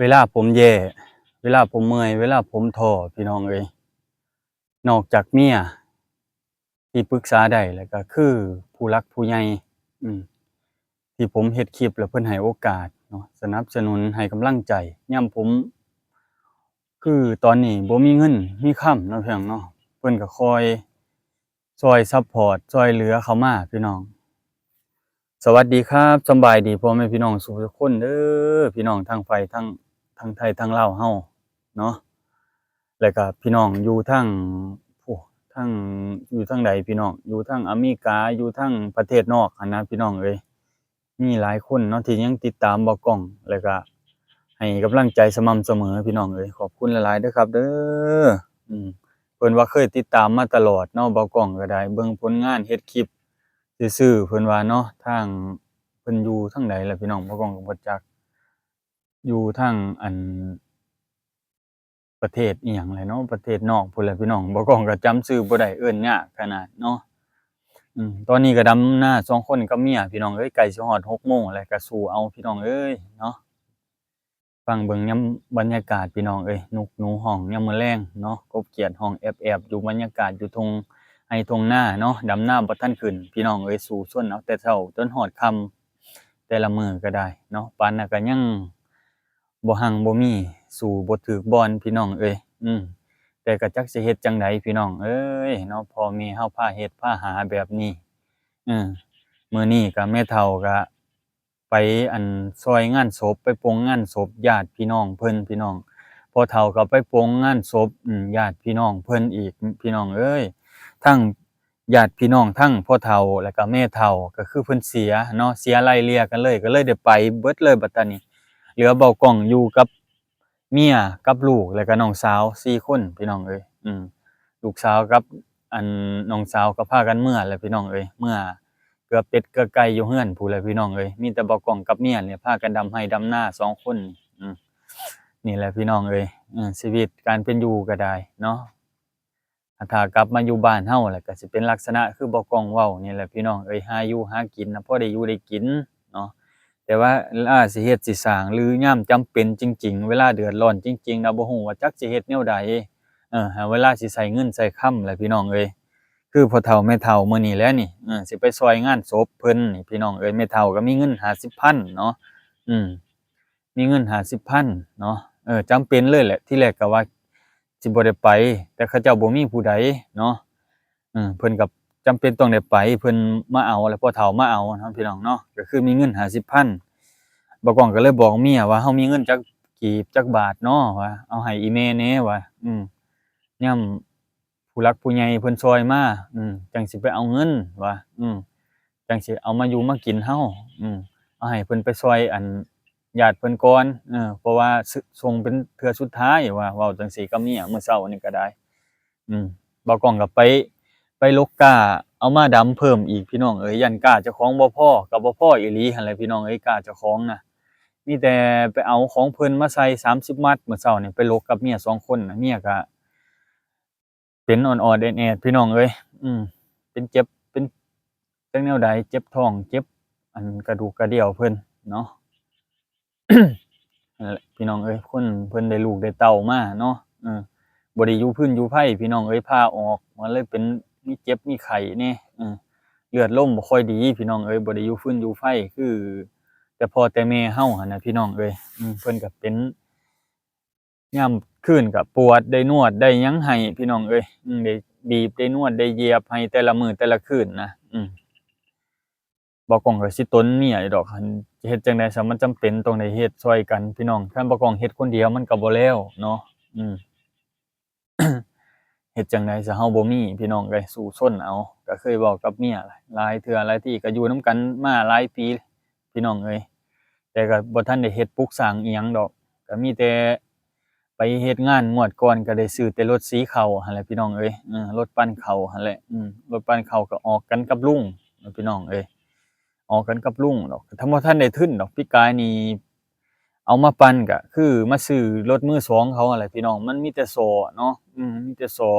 เวลาผมแย่เวลาผมเมื่อยเวลาผมท้อพี่น้องเอ้ยนอกจากเมียที่ปรึกษาได้แล้วก็คือผู้หลักผู้ใหญ่อืมที่ผมเฮ็ดคลิปแล้วเพิ่นให้โอกาสเนาะสนับสนุนให้กำลังใจยามผมคือตอนนี้บ่มีเงินมีค่ำเนาะพี่น้องเนาะเพิ่นก็คอยช่วยซัปพอร์ตช่วยเหลือเข้ามาพี่น้องสวัสดีครับสำบายดีพ่อแม่พี่น้องสุขทุกคนเด้อพี่น้องทั้งไทยทั้งไทยทั้งลาวเฮาเนาะ แล้วก็พี่น้องอยู่ทั้งโอ้ทั้งอยู่ทางใดพี่น้องอยู่ทางอเมริกาอยู่ทางประเทศนอกหั้นนะพี่น้องเอ้ยมีหลายคนเนาะที่ยังติดตามบ่กล้องแล้วก็ให้กำลังใจสม่ำเสมอพี่น้องเอ้ยขอบคุณหลายๆเด้อครับเด้ออืมเพิ่นว่าเคยติดตามมาตลอดเนาะบ่กล้องก็ได้เบิ่งผลงานเฮ็ดคลิปซื่อๆเพิ่นว่าเนาะทางเพิ่นอยู่ทางใดล่ะพี่น้องบ่กล้องก็บ่จักอยู่ทางอัน ประเทศอิหยังเลยเนาะประเทศนอกพู้นแหละพี่น้องบ่กล้องก็จำชื่อบ่ได้เอิ้นยากขนาดเนาะตอนนี้ก็ดำนา2คนกับเมียพี่น้องเอ้ยใกล้สิฮอด6โมงแล้วก็สู้เอาพี่น้องเอ้ยเนาะฟังเบิ่งยามบรรยากาศพี่น้องเอ้ยนกหนูร้องยามมื้อแลงเนาะกบเขียดร้องแอบๆอยู่บรรยากาศอยู่ทุ่งไร่ทุ่งนาเนาะดำนาบ่ทันขึ้นพี่น้องเอ้ยสู้ชนเอาแต่เช้าจนฮอดค่ำแต่ละมื้อก็ได้เนาะปานนั้นก็ยังบ่หังบ่มีสู้บ่ถึกบ่อนพี่น้องเอ้ยแต่ก็จักสิเฮ็ดจั่งใดพี่น้องเอ้ยเนาะพ่อแม่เฮาพาเฮ็ดพาหาแบบนี้เออมื้อนี้ก็แม่เฒ่าก็ไปอั่นซอยงานศพไปโปลงงานศพญาติพี่น้องเพิ่นพี่น้องพ่อเฒ่าก็ไปโปลงงานศพญาติพี่น้องเพิ่นอีกพี่น้องเอ้ยทั้งญาติพี่น้องทั้งพ่อเฒ่าแล้วก็แม่เฒ่าก็คือเพิ่นเสียเนาะเสียไล่เลี่ยกันเลยก็เลยได้ไปเบิดเลยบัดตานี้เหลือเบากล้องอยู่กับ เมียกับลูกแล้วก็น้องสาว4คนพี่น้องเอ้ยลูกสาวกับอันน้องสาวก็พากันเมื่อแหละพี่น้องเอ้ยเมื่อเกือบเป็ดเกือบไก่อยู่เรือนพู้นแหละพี่น้องเอ้ยมีแต่บ่าวกล้องกับเมียเนี่ยพากันดำไร่ดำนา2คนอือนี่แหละพี่น้องเอ้ยชีวิตการเป็นอยู่ก็ได้เนาะถ้ากลับมาอยู่บ้านเฮาแล้วก็สิเป็นลักษณะคือบ่าวกล้องเว้านี่แหละพี่น้องเอ้ยหาอยู่หากินน่ะพอได้อยู่ได้กินเนาะ แต่ว่าสิเฮ็ดสิสร้างหรือยามจำเป็นจริงๆเวลาเดือดร้อนจริงๆน่ะบ่ฮู้ว่าจักสิเฮ็ดแนวใดหาเวลาสิใช้เงินใช้คำแหละพี่น้องเอ้ยคือพ่อเฒ่าแม่เฒ่ามื้อนี้แหล้วนี่สิไปซอยงานศพเพิ่นนี่พี่น้องเอ้ยแม่เฒ่าก็มีเงิน50,000เนาะอืมมีเงิน50,000เนาะจำเป็นเลยแหละที่แรกก็ว่าสิบ่ได้ไปแต่เขาเจ้าบ่มีผู้ใดเนาะเพิ่นก็จำเป็นต้องได้ไปเพิ่นมาเอาแล้วพ่อเฒ่ามาเอาเนาะพี่น้องเนาะก็คือมีเงิน50,000 บักกล้องก็เลยบอกเมียว่าเฮามีเงินจักกีบจักบาทเนาะว่าเอาให้อีแม่แหน่ว่ายามผู้หลักผู้ใหญ่เพิ่นช่วยมาจั่งสิไปเอาเงินว่าจั่งสิเอามาอยู่มากินเฮาอืมเอาให้เพิ่นไปช่วยอันญาติเพิ่นก่อนเพราะว่าส่งเป็นเทื่อสุดท้ายว่าเว้าจั่งซี้กับเมียมื้อเช้านี้ก็ได้อืมบักกล้องก็ไปลกก้าเอามาดำเพิ่มอีกพี่น้องเอ้ยยันก้าเจ้าของบ่พอก็บ่พออีหลีหั่นแหละพี่น้องเอ้ยก้าเจ้าของน่ะ มีแต่ไปเอาของเพิ่นมาใส่30มัดมื้อเช้านี่ไปรกกับเมีย2คนน่ะเมียก็เป็นออดๆแอดๆพี่น้องเอ้ยอืมเป็นเจ็บเป็นจักแนวใดเจ็บท้องเจ็บอันกระดูกกระเดี่ยวเพิ่นเนาะนั่นแหละพี่น้องเอ้ยคนเพิ่นได้ลูกได้เต้ามาเนาะเออบ่ได้อยู่พื้นอยู่ไผพี่น้องเอ้ยผ่าออกมันเลยเป็นมีเจ็บมีไข้แหน่เลือดลมบ่ค่อยดีพี่น้องเอ้ยบ่ได้อยู่ฟืนอยู่ไฟคือแต่พ่อแต่แม่เฮาหั่นน่ะพี่น้องเอ้ยเพิ่นก็เป็นยามคืนก็ปวดได้นวดได้หยังให้พี่น้องเอ้ยได้บีบได้นวดได้เหยียบให้แต่ละมื้อแต่ละคืนนะบ่ก้องก็สิตนเมียอยู่ดอกคันเฮ็ดจั่งใดซะมันจำเป็นต้องได้เฮ็ดช่วยกันพี่น้องคันบ่ก้องเฮ็ดคนเดียวมันก็บ่แล้วเนาะอืม เฮ็ดจั่งใดซะเราบ่มีพี่น้องเอ้ยสู้ซนเอาก็เคยเว้ากับเมียหลายเทื่อหลายทีก็อยู่นำกันมาหลายปีพี่น้องเอ้ยแต่ก็บ่ทันได้เฮ็ดปลูกสร้างอิหยังดอกก็มีแต่ไปเฮ็ดงานงวดก่อนก็ได้ซื้อแต่รถสีข้าวหั่นแหละพี่น้องเอ้ยรถปั้นข้าวหั่นแหละรถปั้นข้าวก็ออกกันกับลุงพี่น้องเอ้ยออกกันกับลุงดอกถ้าบ่ทันได้ทุนดอกปีกายนี่ เอามาปั่นก็คือมาซื้อรถมือสองเขานั่นแหละพี่น้องมันมีแต่โซ่เนาะมีแต่โซ่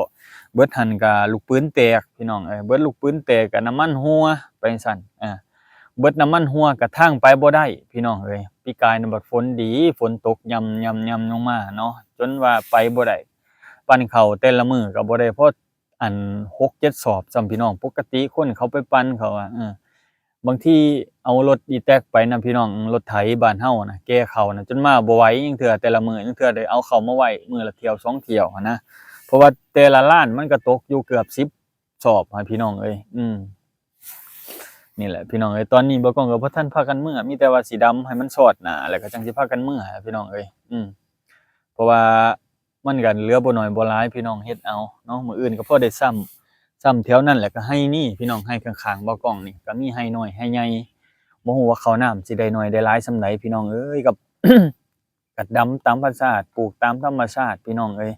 เบิดหั้นก็ลูกปืนแตกพี่น้องเบิดลูกปืนแตกก็น้ำมันรั่วไปจั่งซั้น เบิดน้ำมันรั่วก็ทางไปบ่ได้พี่น้องเอ้ยปีกายน่ะบัดฝนดีฝนตกย่ำๆๆลงมาเนาะจนว่าไปบ่ได้ปั้นข้าวแต่ละมื้อก็บ่ได้พออัน6-7 สอบซ้ำพี่น้องปกติคนเขาไปปั้นเขาอะบางทีเอารถอีแต๊กไปนำพี่น้องรถไถบ้านเฮาน่ะแก่ข้าวน่ะจนมาบ่ไหวจังเทื่อแต่ละมื้อจังเทื่อได้เอาเข้าวมาไว้มื้อละเที่ยว2เที่ยวหั้นนะเพราะว่าแต่ละล้านมันก็ตกอยู่เกือบ10สอบหั้นพี่น้องเอ้ยนี่แหละพี่น้องเอ้ยตอนนี้บ่ก้องก็บ่ทันพากันมื้อมีแต่ว่าสิดำให้มันสอดหน้าแล้วก็จังสิพากันมื้อหั้นพี่น้องเอ้ยเพราะว่ามันก็เหลือบ่น้อยบ่หลายพี่น้องเฮ็ดเอาเนาะมื้ออื่นก็พอได้ซ้ำแถวนั้นแหละก็ให้นี่พี่น้องให้ข้างๆบ่ก้องนี่ก็มีให้น้อยให้ใหญ่บ่ฮู้ว่าข้าวน้ำสิได้น้อยได้หลายส่ำใดพี่น้องเอ้ยกับ ก็ดำตามธรรมชาติปลูกตามธรรมชาติพี่น้องเอ้ย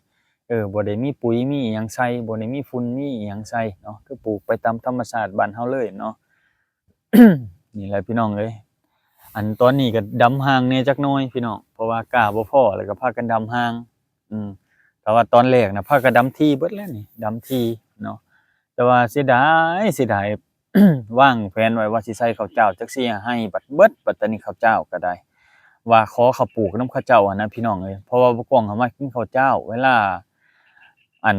บ่ได้มีปุ๋ยมีอิหยังใส่บ่ได้มีฝุ่นมีอิหยังใส่เนาะคือปลูกไปตามธรรมชาติบ้านเฮาเลยเนาะ นี่แหละพี่น้องเอ้ยอันตอนนี้ก็ดำห่างแหน่จักหน่อยพี่น้องเพราะว่ากล้าบ่พอแล้วก็พากันดำห่างอืมแต่ว่าตอนแรกน่ะพากันดำที่เบิดแล้วนี่ดำที่เนาะแต่ว่าเสียดาย วางแผนไว้ว่าสิใส่ข้าวเจ้าจัก4 5ไร่บัดเบิดบัดตอนนี้ข้าวเจ้าก็ได้ว่าขอเขาปลูกนำเขาเจ้าอะนะพี่น้องเอ้ยเพราะว่าบ่กว้างเขามากินข้าวเจ้าเวลาอัน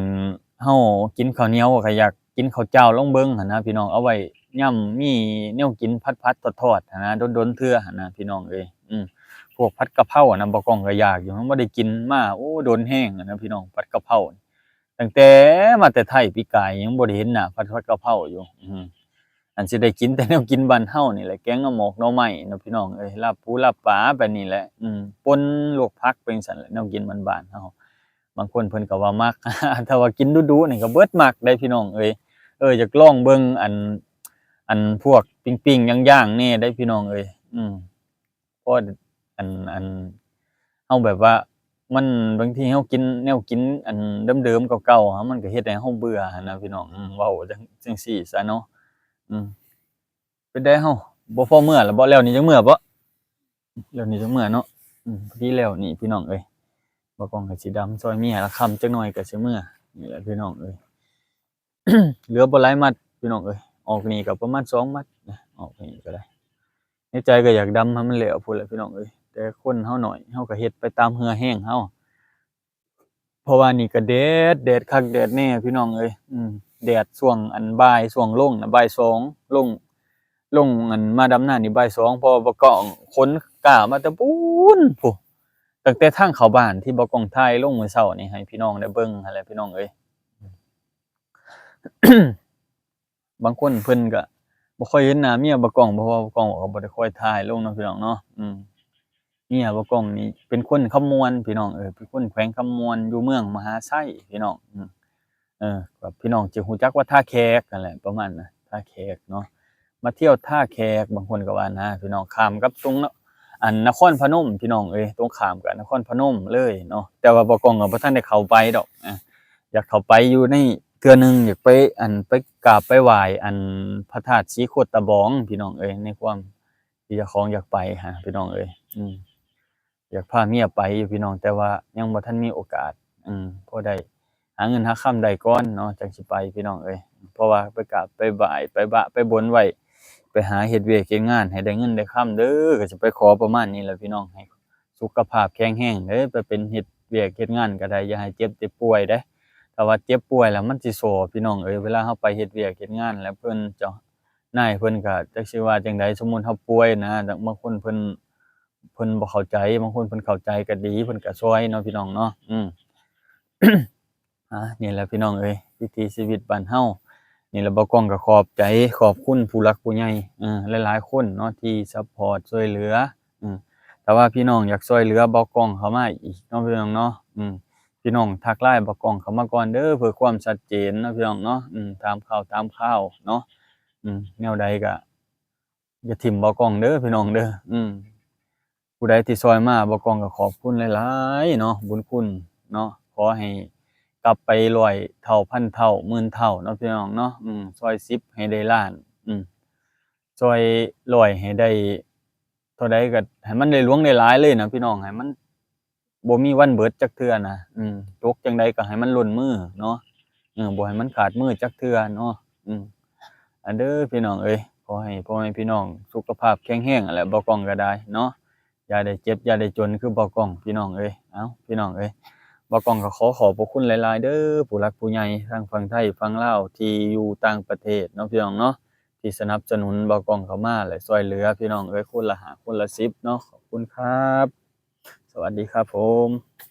เฮากินข้าวเหนียวก็อยากกินข้าวเจ้าลองเบิ่งหั้นนะพี่น้องเอาไว้ยามมีแนวกินผัดๆทอดๆหั้นนะดนๆเทื่อหั้นนะพี่น้องเอ้ยพวกผัดกะเพราอะนะบ่กว้างก็อยากอยู่มันบ่ได้กินมาโอ้โดนแรงอะนะพี่น้องผัดกะเพราตั้งแต่มาแต่ไทยปีกายยังบ่ได้เห็นหน้าผัดกะเพราอยู่อันสิได้กินแต่แนวกินบ้านเฮานี่แหละแกงหน่อหมกหน่อไม้เนาะพี่น้องเอ้ยลาบปูลาบปลาแบบนี้แหละป่นลวกผักไปจั่งซั้นแหละแนวกินบ้านๆเฮาบางคนเพิ่นก็ว่ามัก ถ้าว่ากินดูๆนี่ก็เบิดมักได้พี่น้องเอ้ยอยากลองเบิ่งอันพวกปิ้งๆย่างๆแหน่ได้พี่น้องเอ้ยเพราะอันเฮาแบบว่ามันบางทีเฮากินแนวกินอันเดิมๆเก่าๆอะมันก็เฮ็ดให้เฮาเบื่อหั้นนะพี่น้องเว้าจังซี่ซะเนาะอืม เป็นไดเราบ่พอมื้อแล้วบ่แล้วนี่จักมื้อบ่แล้วนี่จักมื้อเนาะพอดีแล้วนี่พี่น้องเอ้ยบ่ก้องก็สิดำซอยเมียละค่ำจักหน่อยก็สิมื้อนี่แหละพี่น้องเอ้ยเหลือบ่หลายมัดพี่น้องเอ้ยออกนี่ก็ประมาณ2มัดนะออกนี่ก็ได้ในใจก็อยากดำให้มันแล้วพู้นแหละพี่น้องเอ้ยแต่คนเฮาน้อยเฮาก็เฮ็ดไปตามเหือแห้งเฮาเพราะว่านี่ก็แดดคักแดดแน่พี่น้องเอ้ยแดดช่วงอันบ่ายช่วงลงน่ะบ่าย2ลงอันมาดำนานี่บ่าย2เพราะว่าบ่ก้องขนก้ามาแต่พู้นพู้ตั้งแต่ทางเข้าบ้านที่บ่ก้องถ่ายลงมื้อเช้านี่ให้พี่น้องได้เบิ่งหั้นแหละพี่น้องเอ้ย บางคนเพิ่นก็บ่ค่อยเห็นหน้าเมียบ่ก้องเพราะว่าบ่ก้องก็บ่ได้ค่อยถ่ายลงเนาะพี่น้องเนาะเมียบ่ก้องนี่เป็นคนคำมวนพี่น้องเป็นคนแขวงคำมวนอยู่เมืองมหาไชพี่น้องก็พี่น้องจะรู้จักว่าท่าแขกนั่นแหละประมาณน่ะท่าแขกเนาะมาเที่ยวท่าแขกบางคนก็ว่านะพี่น้องข้ามกับตรงเนาะอันนครพนมพี่น้องตรงข้ามกับนครพนมเลยเนาะแต่ว่าบ่ก้องก็บ่ทันได้เข้าไปดอกอยากเข้าไปอยู่ในเทื่อหนึ่งอยากไปไปกราบไปไหว้พระธาตุศรีโคตะบองพี่น้องในความที่เจ้าของอยากไปหาพี่น้องอยากพาเมียไปอยู่พี่น้องแต่ว่ายังบ่ทันมีโอกาสพอได้หาเงินหาค่ำได้ก่อนเนาะจังสิไปพี่น้องเพราะว่าไปกราบไปไหว้ไปบะไปบนไว้ไปหาเฮ็ดเวียกเฮ็ดงานให้ได้เงินได้ค่ำเด้อก็สิไปขอประมาณนี้แหละพี่น้องให้สุขภาพแข็งแรงเด้อไปเป็นเฮ็ดเวียกเฮ็ดงานก็ได้อย่าให้เจ็บได้ป่วยเด้อ ถ้าว่าเจ็บป่วยแล้วมันสิโซ้พี่น้องเวลาเราไปเฮ็ดเวียกเฮ็ดงานแล้วเพิ่นเจ้านายเพิ่นก็จักสิว่าจั่งใดสมมุติเราป่วยนะแต่บางคนเพิ่นบ่เข้าใจบางคนเพิ่นเข้าใจก็ดีเพิ่นก็ช่วยเนาะพี่น้องเนาะนี่แหละพี่น้องวิถีชีวิตบ้านเฮานี่แหละบ่ก้องก็ขอบใจขอบคุณผู้หลักผู้ใหญ่หลายๆคนเนาะที่ซัปพอร์ตช่วยเหลือแต่ว่าพี่น้องอยากช่วยเหลือบ่ก้องเข้ามาอีกเนาะพี่น้องเนาะพี่น้องทัก LINE บ่ก้องเข้ามาก่อนเด้อเพื่อความชัดเจนเนาะพี่น้องเนาะตามข่าวเนาะแนวใดก็อย่าทิ่มบ่ก้องเด้อพี่น้องเด้อผู้ใดที่ช่วยมาบ่ก้องก็ขอบคุณหลายๆเนาะบุญคุณเนาะขอให้กลับไป100เท่าพันเท่าหมื่นเท่าเนาะพี่น้องเนาะช่วย10ให้ได้ล้านช่วย100ให้ได้เท่าใดก็ให้มันได้หลวงได้หลายเลยนะพี่น้องให้มันบ่มีวันเบิดจักเทื่อนะตกจั่งใดก็ให้มันหล่นมือเนาะบ่ให้มันขาดมือจักเทื่อเนาะอันเด้อพี่น้องขอ อให้พ่อแม่พี่น้องสุขภาพแข็งแรงนั่นแหละบ่ก้องก็ได้เนาะอย่าได้เจ็บอย่าได้จนคือบ่ก้องพี่น้องเอ้ยเอ้าพี่น้องเอ้ยบ่ก้องก็ขอขอบพระคุณหลายๆเด้อผู้หลักผู้ใหญ่ทั้งฝั่งไทยฝั่งลาวที่อยู่ต่างประเทศเนาะพี่น้องเนาะที่สนับสนุนบ่ก้องเข้ามาและช่วยเหลือพี่น้องเอ้ยคนละ5คนละ10เนาะขอบคุณครับสวัสดีครับผม